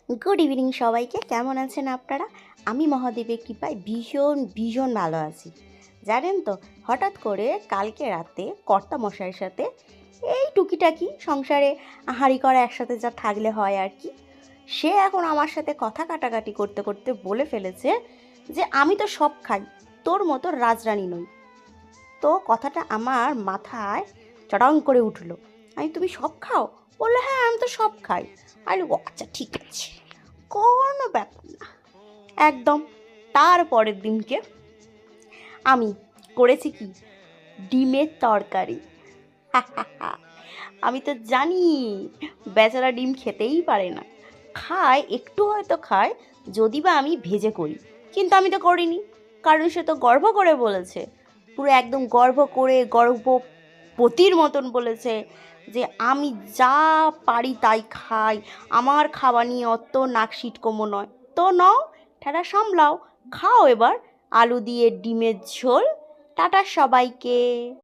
Good evening সবাইকে। কেমন আছেন আপনারা? আমি মহাদেবের কৃপায় ভীষণ ভালো আছি। জানেন তো, হঠাৎ করে কালকে রাতে কর্তামশাইয়ের সাথে এই টুকিটাকি সংসারে হাঁড়ি করা একসাথে যা থাকলে হয় আর কি, সে এখন আমার সাথে কথা কাটাকাটি করতে করতে বলে ফেলেছে যে আমি তো সব খাই, তোর মতো রাজরানী নই। তো কথাটা আমার মাথায় চড়াং করে উঠলো। তুমি সব খাও? বললো হ্যাঁ, আমি তো সব খাই। আমি বললাম, আচ্ছা ঠিক আছে, কোনো ব্যাপার না। একদম তারপরের দিনকে আমি করেছি কি, ডিমের তরকারি। আমি তো জানি বেচারা ডিম খেতেই পারে না, খায় একটু, হয়তো খায় যদি বা আমি ভেজে করি, কিন্তু আমি তো করিনি, কারণ সে তো গর্ব করে বলেছে, পুরো একদম গর্ভবতীর মতন বলেছে যে আমি যা পারি তাই খাই, আমার খাওয়া নিয়ে অত নাক সিটকোমো নয়। তো নাও, ঠেলা সামলাও, খাও এবার আলু দিয়ে ডিমের ঝোল। টাটা সবাইকে।